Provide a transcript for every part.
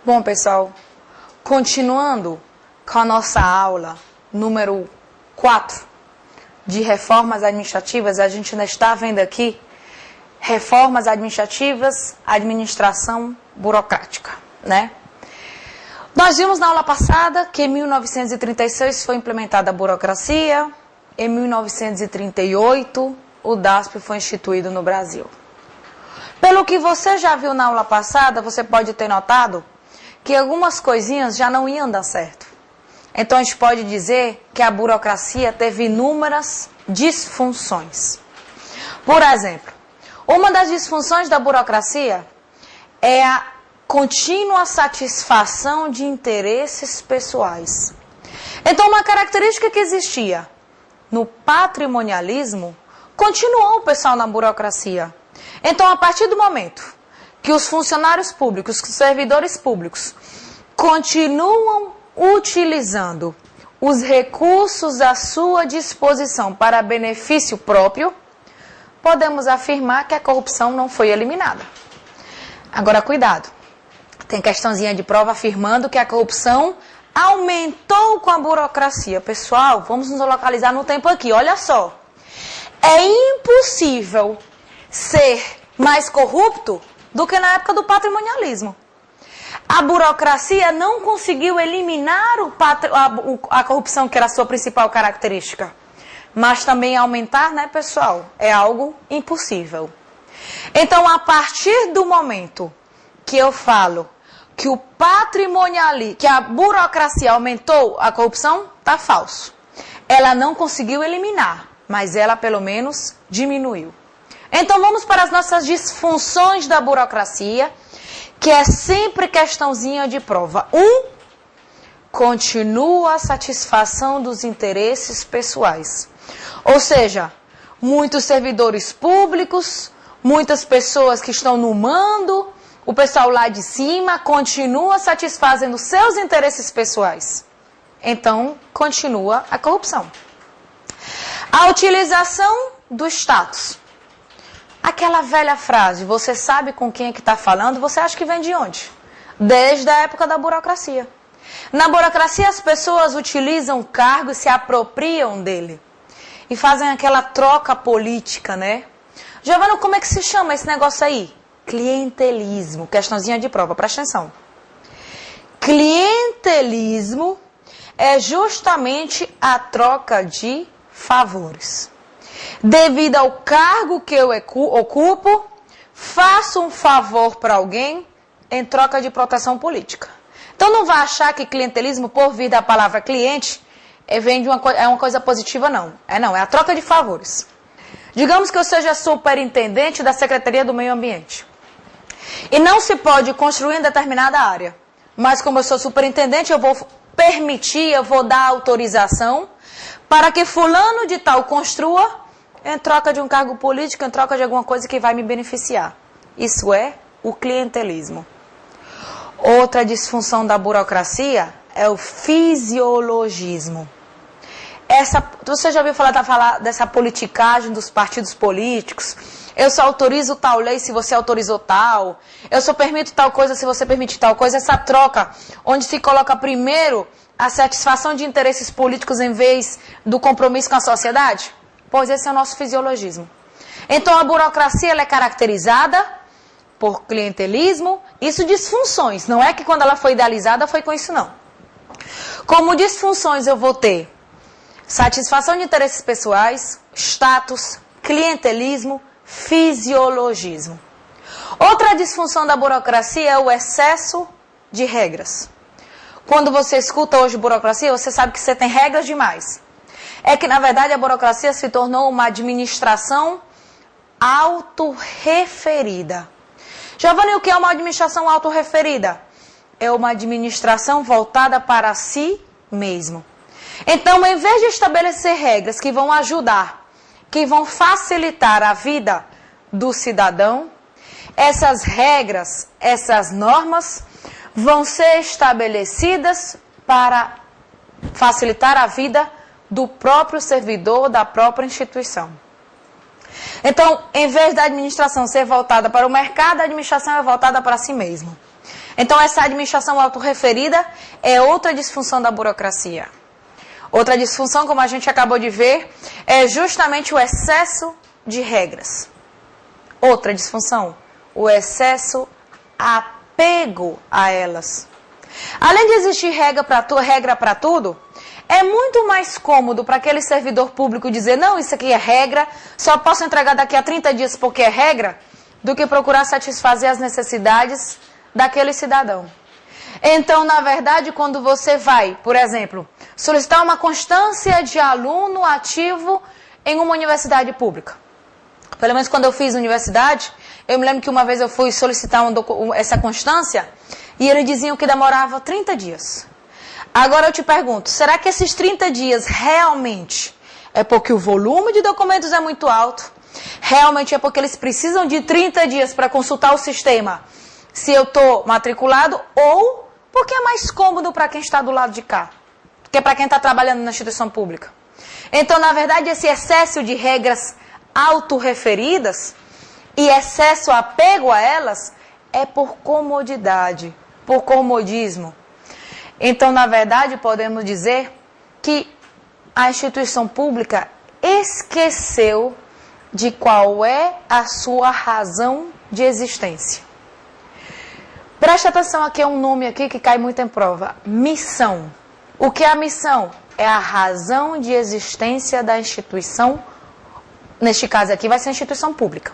Bom, pessoal, continuando com a nossa aula número 4 de reformas administrativas, a gente ainda está vendo aqui reformas administrativas, administração burocrática, né? Nós vimos na aula passada que em 1936 foi implementada a burocracia, em 1938 o DASP foi instituído no Brasil. Pelo que você já viu na aula passada, você pode ter notado que algumas coisinhas já não iam dar certo. Então a gente pode dizer que a burocracia teve inúmeras disfunções. Por exemplo, uma das disfunções da burocracia é a contínua satisfação de interesses pessoais. Então uma característica que existia no patrimonialismo continuou o pessoal na burocracia. Então a partir do momento que os funcionários públicos, os servidores públicos continuam utilizando os recursos à sua disposição para benefício próprio, podemos afirmar que a corrupção não foi eliminada. Agora, cuidado. Tem questãozinha de prova afirmando que a corrupção aumentou com a burocracia. Pessoal, vamos nos localizar no tempo aqui. Olha só. É impossível ser mais corrupto do que na época do patrimonialismo. A burocracia não conseguiu eliminar a corrupção, que era a sua principal característica. Mas também aumentar, né, pessoal, é algo impossível. Então, a partir do momento que eu falo que que a burocracia aumentou a corrupção, tá falso. Ela não conseguiu eliminar, mas ela pelo menos diminuiu. Então vamos para as nossas disfunções da burocracia, que é sempre questãozinha de prova. Continua a satisfação dos interesses pessoais. Ou seja, muitos servidores públicos, muitas pessoas que estão no mando, o pessoal lá de cima continua satisfazendo seus interesses pessoais. Então, continua a corrupção. A utilização do status. Aquela velha frase, você sabe com quem é que está falando, você acha que vem de onde? Desde a época da burocracia. Na burocracia, as pessoas utilizam o cargo e se apropriam dele. E fazem aquela troca política, né? Giovana, como é que se chama esse negócio aí? Clientelismo. Questãozinha de prova, presta atenção. Clientelismo é justamente a troca de favores. Devido ao cargo que eu ocupo, faço um favor para alguém em troca de proteção política. Então não vá achar que clientelismo, por vir da palavra cliente, é uma coisa positiva, não. É a troca de favores. Digamos que eu seja superintendente da Secretaria do Meio Ambiente. E não se pode construir em determinada área. Mas como eu sou superintendente, eu vou permitir, eu vou dar autorização para que fulano de tal construa em troca de um cargo político, em troca de alguma coisa que vai me beneficiar. Isso é o clientelismo. Outra disfunção da burocracia é o fisiologismo. Você já ouviu falar dessa politicagem dos partidos políticos? Eu só autorizo tal lei se você autorizou tal. Eu só permito tal coisa se você permite tal coisa. Essa troca, onde se coloca primeiro a satisfação de interesses políticos em vez do compromisso com a sociedade? Pois esse é o nosso fisiologismo. Então a burocracia ela é caracterizada por clientelismo, isso disfunções. Não é que quando ela foi idealizada foi com isso não. Como disfunções eu vou ter satisfação de interesses pessoais, status, clientelismo, fisiologismo. Outra disfunção da burocracia é o excesso de regras. Quando você escuta hoje burocracia, você sabe que você tem regras demais. É que, na verdade, a burocracia se tornou uma administração autorreferida. Giovana, o que é uma administração autorreferida? É uma administração voltada para si mesmo. Então, em vez de estabelecer regras que vão ajudar, que vão facilitar a vida do cidadão, essas regras, essas normas vão ser estabelecidas para facilitar a vida do próprio servidor, da própria instituição. Então, em vez da administração ser voltada para o mercado, a administração é voltada para si mesmo. Então, essa administração autorreferida é outra disfunção da burocracia. Outra disfunção, como a gente acabou de ver, é justamente o excesso de regras. Outra disfunção, o excesso apego a elas. Além de existir regra para tudo, é muito mais cômodo para aquele servidor público dizer, não, isso aqui é regra, só posso entregar daqui a 30 dias porque é regra, do que procurar satisfazer as necessidades daquele cidadão. Então, na verdade, quando você vai, por exemplo, solicitar uma constância de aluno ativo em uma universidade pública. Pelo menos quando eu fiz universidade, eu me lembro que uma vez eu fui solicitar essa constância e eles diziam que demorava 30 dias. Agora eu te pergunto, será que esses 30 dias realmente é porque o volume de documentos é muito alto? Realmente é porque eles precisam de 30 dias para consultar o sistema se eu estou matriculado, ou porque é mais cômodo para quem está do lado de cá, que é para quem está trabalhando na instituição pública. Então, na verdade, esse excesso de regras autorreferidas e excesso apego a elas é por comodidade, por comodismo. Então, na verdade, podemos dizer que a instituição pública esqueceu de qual é a sua razão de existência. Preste atenção aqui, é um nome aqui que cai muito em prova. Missão. O que é a missão? É a razão de existência da instituição. Neste caso aqui vai ser a instituição pública.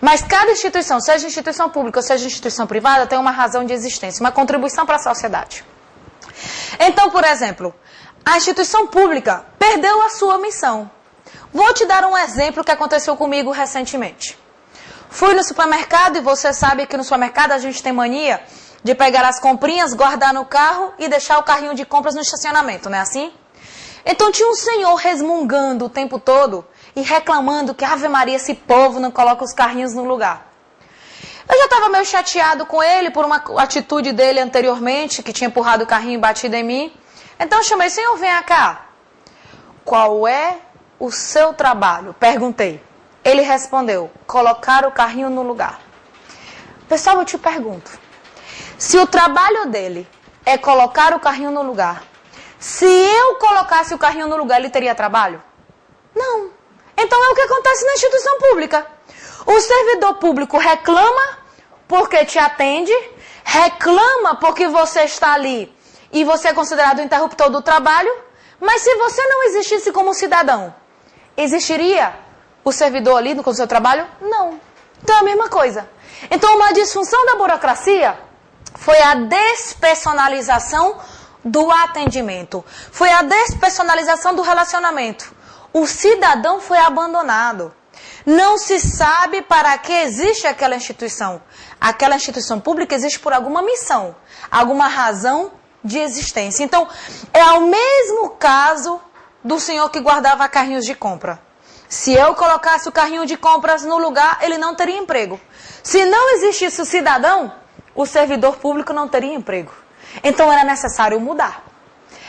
Mas cada instituição, seja instituição pública ou seja instituição privada, tem uma razão de existência, uma contribuição para a sociedade. Então, por exemplo, a instituição pública perdeu a sua missão. Vou te dar um exemplo que aconteceu comigo recentemente. Fui no supermercado e você sabe que no supermercado a gente tem mania de pegar as comprinhas, guardar no carro e deixar o carrinho de compras no estacionamento, não é assim? Então tinha um senhor resmungando o tempo todo e reclamando que, Ave Maria, esse povo não coloca os carrinhos no lugar. Eu já estava meio chateado com ele por uma atitude dele anteriormente, que tinha empurrado o carrinho e batido em mim. Então eu chamei, senhor, venha cá. Qual é o seu trabalho? Perguntei. Ele respondeu, colocar o carrinho no lugar. Pessoal, eu te pergunto, se o trabalho dele é colocar o carrinho no lugar, se eu colocasse o carrinho no lugar, ele teria trabalho? Não. Então é o que acontece na instituição pública. O servidor público reclama porque te atende, reclama porque você está ali e você é considerado o interruptor do trabalho, mas se você não existisse como cidadão, existiria o servidor ali com o seu trabalho? Não. Então é a mesma coisa. Então uma disfunção da burocracia foi a despersonalização do atendimento. Foi a despersonalização do relacionamento. O cidadão foi abandonado. Não se sabe para que existe aquela instituição. Aquela instituição pública existe por alguma missão, alguma razão de existência. Então, é o mesmo caso do senhor que guardava carrinhos de compra. Se eu colocasse o carrinho de compras no lugar, ele não teria emprego. Se não existisse o cidadão, o servidor público não teria emprego. Então era necessário mudar.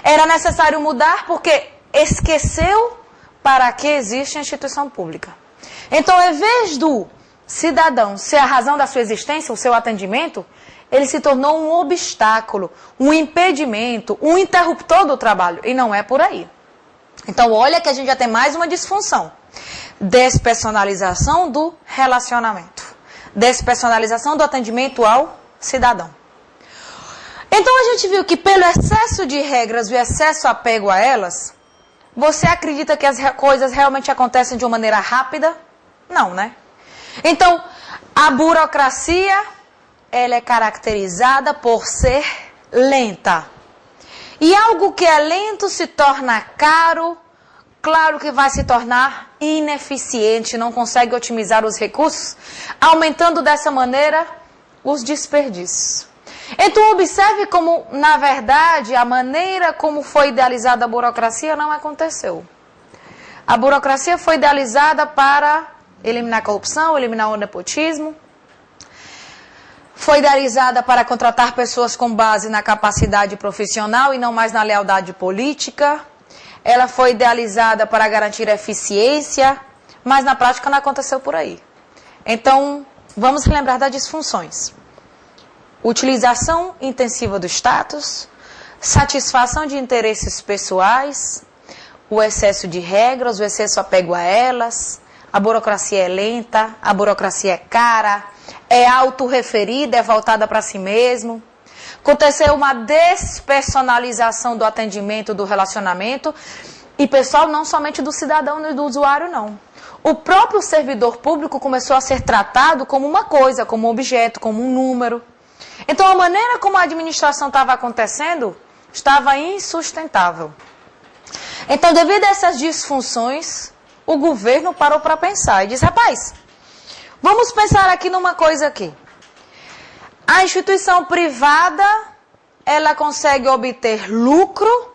Era necessário mudar porque esqueceu para que existe a instituição pública. Então, em vez do cidadão ser a razão da sua existência, o seu atendimento, ele se tornou um obstáculo, um impedimento, um interruptor do trabalho. E não é por aí. Então, olha que a gente já tem mais uma disfunção. Despersonalização do relacionamento. Despersonalização do atendimento ao cidadão. Então, a gente viu que pelo excesso de regras e o excesso apego a elas, você acredita que as coisas realmente acontecem de uma maneira rápida? Não, né? Então, a burocracia, ela é caracterizada por ser lenta. E algo que é lento se torna caro, claro que vai se tornar ineficiente, não consegue otimizar os recursos, aumentando dessa maneira os desperdícios. Então observe como, na verdade, a maneira como foi idealizada a burocracia não aconteceu. A burocracia foi idealizada para eliminar a corrupção, eliminar o nepotismo. Foi idealizada para contratar pessoas com base na capacidade profissional e não mais na lealdade política. Ela foi idealizada para garantir eficiência, mas na prática não aconteceu por aí. Então, vamos lembrar das disfunções. utilização intensiva do status, satisfação de interesses pessoais, o excesso de regras, o excesso apego a elas, a burocracia é lenta, a burocracia é cara, é autorreferida, é voltada para si mesmo. Aconteceu uma despersonalização do atendimento, do relacionamento, e pessoal, não somente do cidadão e do usuário, não. O próprio servidor público começou a ser tratado como uma coisa, como um objeto, como um número. Então, a maneira como a administração estava acontecendo estava insustentável. Então, devido a essas disfunções, o governo parou para pensar e disse, rapaz, vamos pensar aqui numa coisa aqui. A instituição privada, ela consegue obter lucro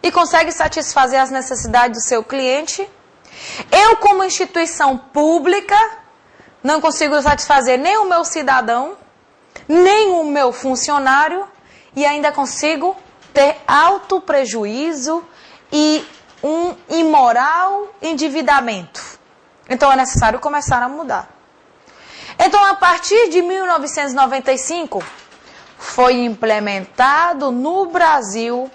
e consegue satisfazer as necessidades do seu cliente. Eu, como instituição pública, não consigo satisfazer nem o meu cidadão, nem o meu funcionário, e ainda consigo ter alto prejuízo e um imoral endividamento. Então é necessário começar a mudar. Então, a partir de 1995, foi implementado no Brasil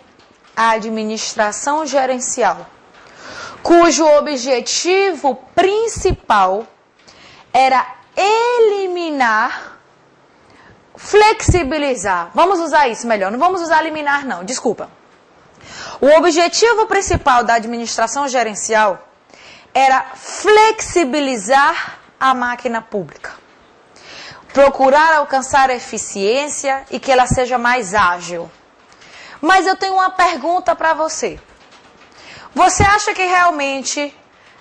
a administração gerencial, cujo objetivo principal era eliminar, flexibilizar. Vamos usar isso melhor, não vamos usar eliminar não, desculpa. O objetivo principal da administração gerencial era flexibilizar a máquina pública. Procurar alcançar a eficiência e que ela seja mais ágil. Mas eu tenho uma pergunta para você. Você acha que realmente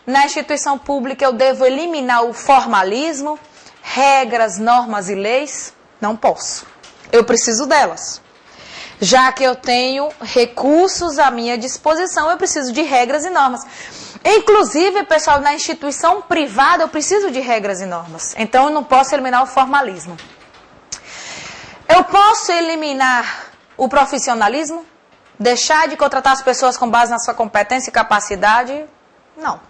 na instituição pública eu devo eliminar o formalismo, regras, normas e leis? Não posso. Eu preciso delas. Já que eu tenho recursos à minha disposição, eu preciso de regras e normas. Inclusive, pessoal, na instituição privada eu preciso de regras e normas. Então eu não posso eliminar o formalismo. Eu posso eliminar o profissionalismo? Deixar de contratar as pessoas com base na sua competência e capacidade? Não.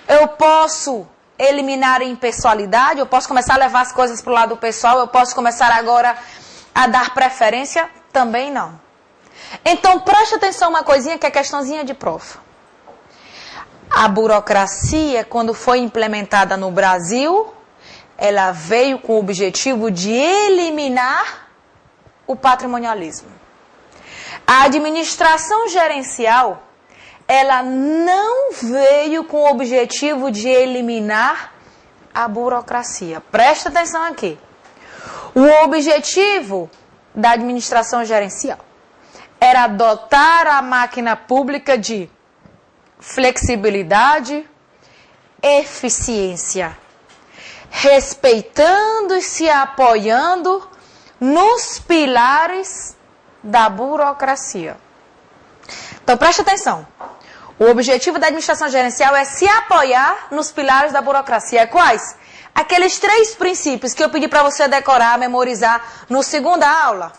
Eu posso eliminar a impessoalidade? Eu posso começar a levar as coisas para o lado pessoal? Eu posso começar agora a dar preferência? Também não. Então preste atenção uma coisinha que é questãozinha de prova. A burocracia, quando foi implementada no Brasil, ela veio com o objetivo de eliminar o patrimonialismo. A administração gerencial, ela não veio com o objetivo de eliminar a burocracia. Presta atenção aqui. O objetivo da administração gerencial era dotar a máquina pública de flexibilidade, eficiência, respeitando e se apoiando nos pilares da burocracia. Então, preste atenção. O objetivo da administração gerencial é se apoiar nos pilares da burocracia. Quais? Aqueles 3 princípios que eu pedi para você decorar, memorizar no segunda aula.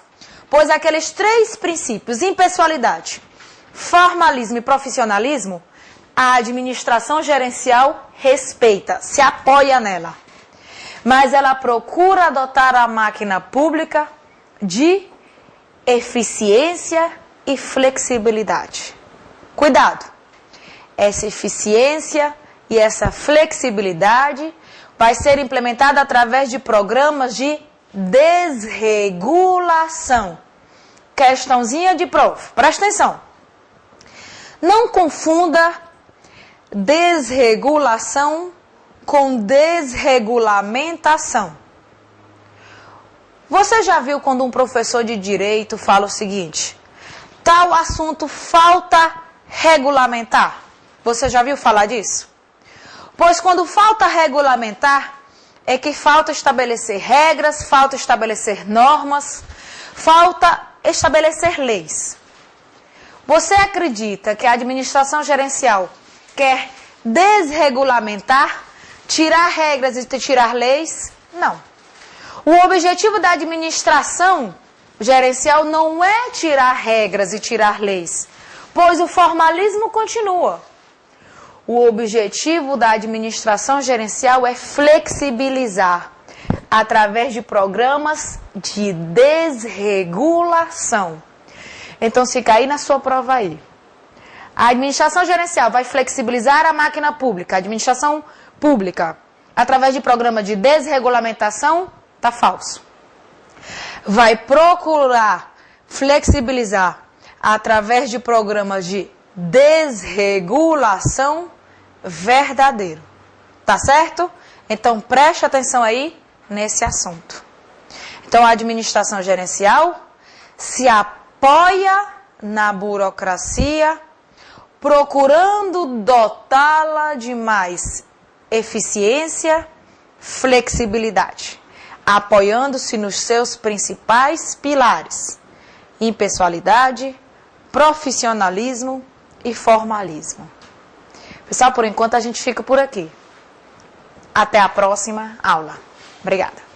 Pois aqueles 3 princípios, impessoalidade, formalismo e profissionalismo, a administração gerencial respeita, se apoia nela. Mas ela procura adotar a máquina pública de eficiência e flexibilidade. Cuidado! Essa eficiência e essa flexibilidade vai ser implementada através de programas de desregulação. Questãozinha de prova. Presta atenção. Não confunda desregulação com desregulamentação. Você já viu quando um professor de direito fala o seguinte: tal assunto falta regulamentar? Você já viu falar disso? Pois quando falta regulamentar, é que falta estabelecer regras, falta estabelecer normas, falta estabelecer leis. Você acredita que a administração gerencial quer desregulamentar, tirar regras e tirar leis? Não. O objetivo da administração gerencial não é tirar regras e tirar leis, pois o formalismo continua. O objetivo da administração gerencial é flexibilizar, através de programas de desregulação. Então, fica aí na sua prova aí. A administração gerencial vai flexibilizar a máquina pública. A administração pública, através de programa de desregulamentação, tá falso. Vai procurar flexibilizar através de programas de desregulação, verdadeiro. Tá certo? Então, preste atenção aí nesse assunto. Então, a administração gerencial se apoia na burocracia, procurando dotá-la de mais eficiência, flexibilidade, apoiando-se nos seus principais pilares: impessoalidade, profissionalismo e formalismo. Pessoal, por enquanto a gente fica por aqui. Até a próxima aula. Obrigada.